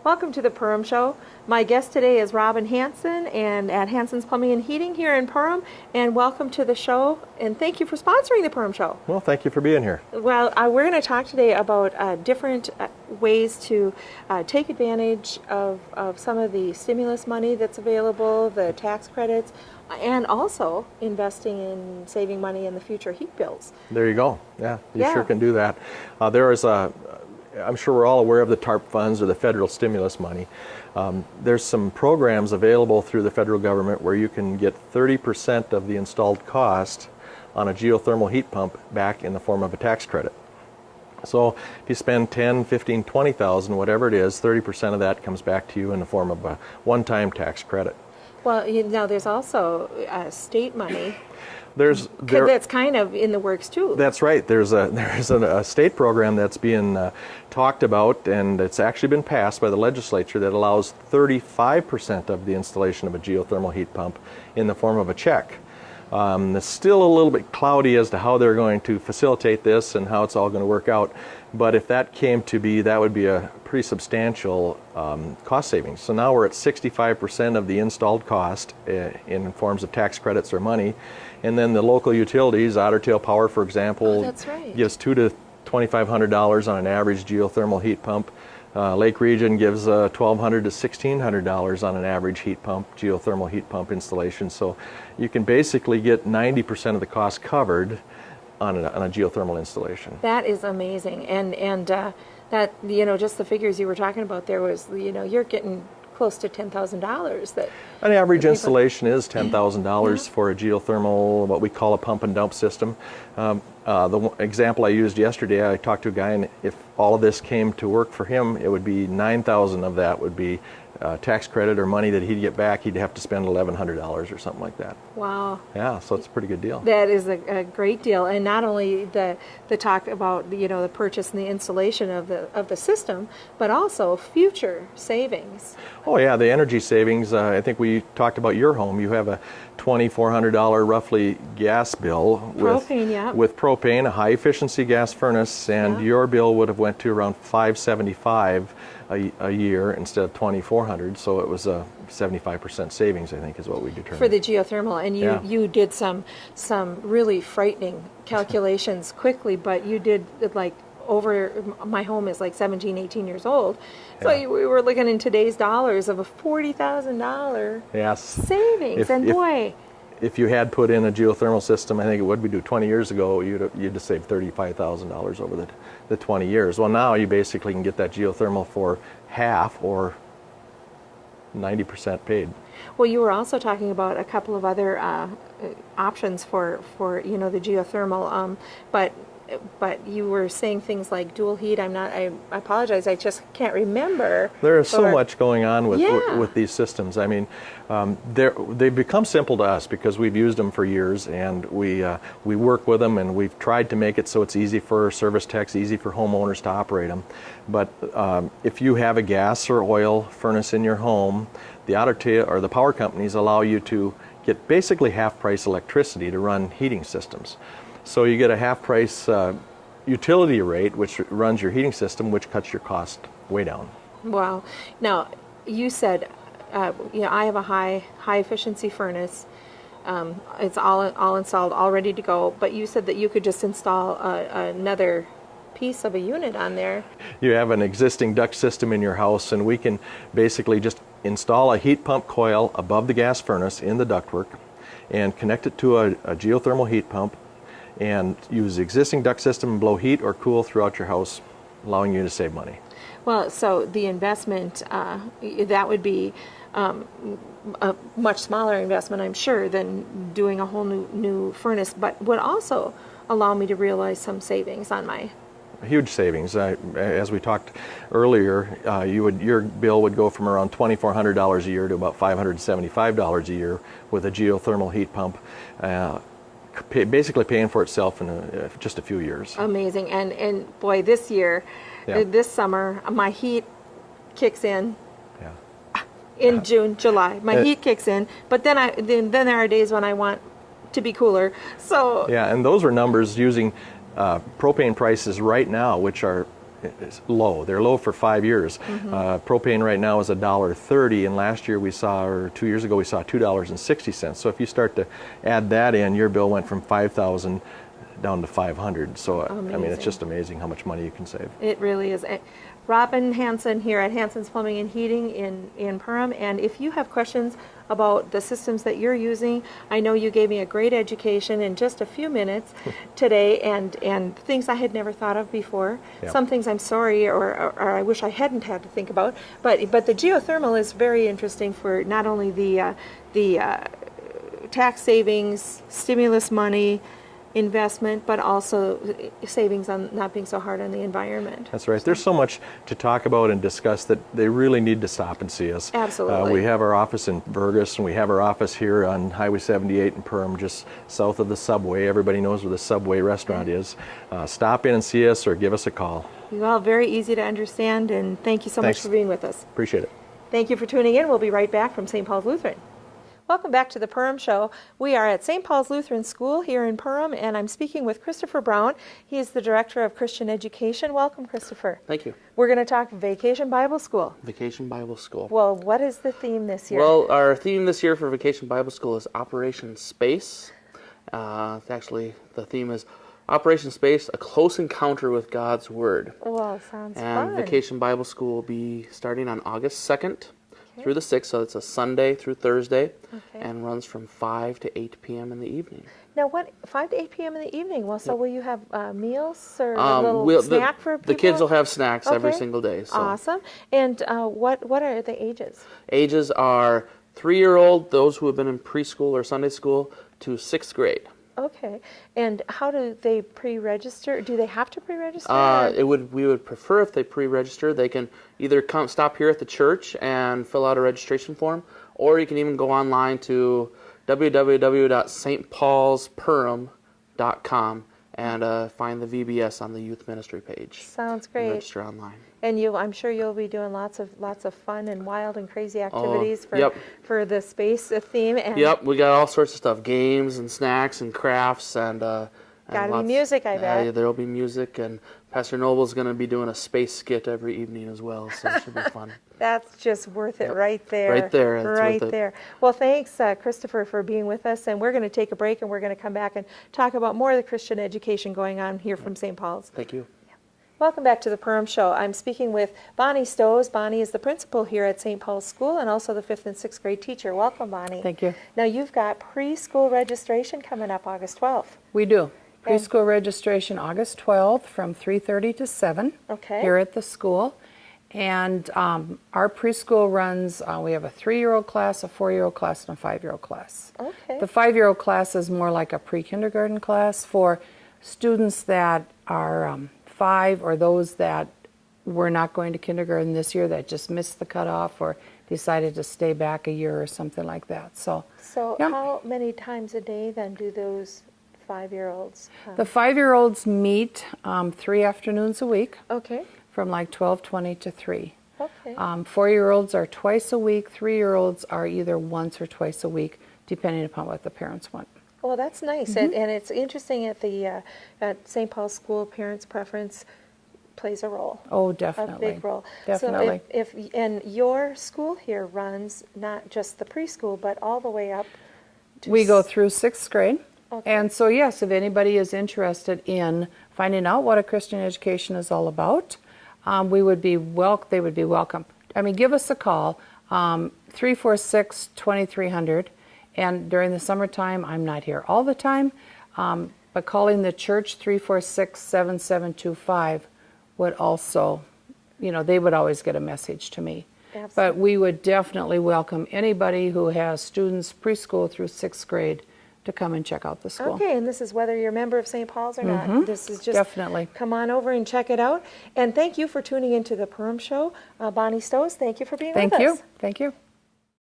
Welcome to the Perham Show. My guest today is Robin Hanson and at Hansons Plumbing and Heating here in Perham. And welcome to the show. And thank you for sponsoring the Perham Show. Well, thank you for being here. Well, we're going to talk today about different ways to take advantage of some of the stimulus money that's available, the tax credits, and also investing in saving money in the future heat bills. There you go. Yeah, you sure can do that. I'm sure we're all aware of the TARP funds or the federal stimulus money. There's some programs available through the federal government where you can get 30% of the installed cost on a geothermal heat pump back in the form of a tax credit. So if you spend 10, 15, 20,000, whatever it is, 30% of that comes back to you in the form of a one-time tax credit. Well, there's also state money. That's kind of in the works too. That's right. There's a state program that's being talked about, and it's actually been passed by the legislature that allows 35% of the installation of a geothermal heat pump in the form of a check. It's still a little bit cloudy as to how they're going to facilitate this and how it's all going to work out. But if that came to be, that would be a pretty substantial cost savings. So now we're at 65% of the installed cost in forms of tax credits or money. And then the local utilities, Otter Tail Power, for example, gives $200 to $2,500 on an average geothermal heat pump. Lake Region gives $1,200 to $1,600 on an average heat pump, geothermal heat pump installation. So you can basically get 90% of the cost covered on a geothermal installation. That is amazing, and that just the figures you were talking about there was you're getting close to $10,000. That an average installation is $10,000 for a geothermal, what we call a pump and dump system. The example I used yesterday, I talked to a guy, and if all of this came to work for him, it would be $9,000 of that would be tax credit or money that he'd get back. He'd have to spend $1,100 or something like that. Wow. Yeah, so it's a pretty good deal. That is a great deal, and not only the talk about the purchase and the installation of the system, but also future savings. Oh yeah, the energy savings. I think we talked about your home. You have a $2,400 roughly gas bill with propane, a high efficiency gas furnace, and your bill would have went to around $575 a year instead of $2,400. So it was a 75% savings, I think, is what we determined for the geothermal. And you did some really frightening calculations quickly, but you did my home is like 17, 18 years old. So we were looking in today's dollars of a $40,000 savings. If you had put in a geothermal system, I think it would be 20 years ago, you'd have saved $35,000 over the 20 years. Well, now you basically can get that geothermal for half or 90% paid. Well, you were also talking about a couple of other options for the geothermal, but you were saying things like dual heat. I apologize, I just can't remember. There is so much going on with these systems. I mean, they've become simple to us because we've used them for years, and we work with them, and we've tried to make it so it's easy for service techs, easy for homeowners to operate them. But if you have a gas or oil furnace in your home, the Otter Tail or the power companies allow you to get basically half-price electricity to run heating systems. So you get a half-price utility rate, which runs your heating system, which cuts your cost way down. Wow. Now, you said, I have a high efficiency furnace. It's all installed, all ready to go. But you said that you could just install another piece of a unit on there. You have an existing duct system in your house, and we can basically just install a heat pump coil above the gas furnace in the ductwork and connect it to a geothermal heat pump, and use the existing duct system and blow heat or cool throughout your house, allowing you to save money. Well, so the investment, that would be a much smaller investment, I'm sure, than doing a whole new furnace, but would also allow me to realize some savings on my... Huge savings. As we talked earlier, your bill would go from around $2,400 a year to about $575 a year with a geothermal heat pump. Basically paying for itself in just a few years. Amazing. And boy, this year, this summer, my heat kicks in in June, July. My heat kicks in, but then there are days when I want to be cooler. So and those are numbers using propane prices right now, which are is low. They're low for 5 years. Propane right now is $1.30, and last year we saw, or 2 years ago, we saw $2.60. So if you start to add that in, your bill went from $5,000 down to $500. So I mean, it's just amazing how much money you can save. It really is. Robin Hanson here at Hanson's Plumbing and Heating in Perham. And if you have questions about the systems that you're using, I know you gave me a great education in just a few minutes today, and things I had never thought of before. Yep. Some things I'm sorry or I wish I hadn't had to think about. But the geothermal is very interesting for not only the tax savings, stimulus money, investment, but also savings on not being so hard on the environment. That's right. There's so much to talk about and discuss that they really need to stop and see us. Absolutely. We have our office in Burgess, and we have our office here on Highway 78 in Perham, just south of the Subway. Everybody knows where the Subway restaurant is. Stop in and see us or give us a call. Well, very easy to understand, and thank you so much for being with us. Appreciate it. Thank you for tuning in. We'll be right back from St. Paul's Lutheran. Welcome back to the Perham Show. We are at St. Paul's Lutheran School here in Perham, and I'm speaking with Christopher Brown. He is the Director of Christian Education. Welcome, Christopher. Thank you. We're going to talk Vacation Bible School. Vacation Bible School. Well, what is the theme this year? Well, our theme this year for Vacation Bible School is Operation Space. Actually, the theme is Operation Space, a close encounter with God's Word. Well, sounds fun. And Vacation Bible School will be starting on August 2nd. Through the 6th, so it's a Sunday through Thursday, and runs from 5 to 8 p.m. in the evening. Now, what, 5 to 8 p.m. in the evening? Well, so will you have meals or a little snack for people? The kids will have snacks every single day. So. Awesome. And what are the ages? Ages are 3-year-old, those who have been in preschool or Sunday school, to 6th grade. Okay. And how do they pre-register? Do they have to pre-register? We would prefer if they pre-register. They can either stop here at the church and fill out a registration form, or you can even go online to www.stpaulsperham.com and find the VBS on the youth ministry page. Sounds great. And register online. And I'm sure you'll be doing lots of fun and wild and crazy activities for the space theme. And yep, we got all sorts of stuff: games and snacks and crafts and. Gotta be music, I bet. There'll be music, and Pastor Noble's going to be doing a space skit every evening as well, so it should be fun. That's just worth it right there. Right there. Right there. Well, thanks, Christopher, for being with us, and we're going to take a break, and we're going to come back and talk about more of the Christian education going on here from St. Paul's. Thank you. Welcome back to the Perham Show. I'm speaking with Bonnie Stowe. Bonnie is the principal here at St. Paul's School and also the 5th and 6th grade teacher. Welcome, Bonnie. Thank you. Now, you've got preschool registration coming up August 12th. We do. Preschool registration August 12th from 3:30 to 7 here at the school. And our preschool runs, we have a 3-year-old class, a 4-year-old class, and a 5-year-old class. Okay. The 5-year-old class is more like a pre-kindergarten class for students that are 5 or those that were not going to kindergarten this year that just missed the cutoff or decided to stay back a year or something like that. So how many times a day then do those 5-year-olds come? The 5-year-olds meet 3 afternoons a week. Okay. From like 12:20 to 3. Okay. 4-year-olds are twice a week. 3-year-olds are either once or twice a week, depending upon what the parents want. Well, that's nice, and it's interesting at the at St. Paul's School. Parents' preference plays a role. Oh, definitely. A big role. Definitely. So if and your school here runs not just the preschool, but all the way up to we go through 6th grade. Okay. And so, yes, if anybody is interested in finding out what a Christian education is all about, they would be welcome. I mean, give us a call, 346-2300. And during the summertime, I'm not here all the time, but calling the church 346-7725 would also, they would always get a message to me. Absolutely. But we would definitely welcome anybody who has students preschool through 6th grade to come and check out the school. Okay, and this is whether you're a member of St. Paul's or not. This is just definitely. Come on over and check it out. And thank you for tuning into the Perham Show. Bonnie Stowe, thank you for being with us. Thank you.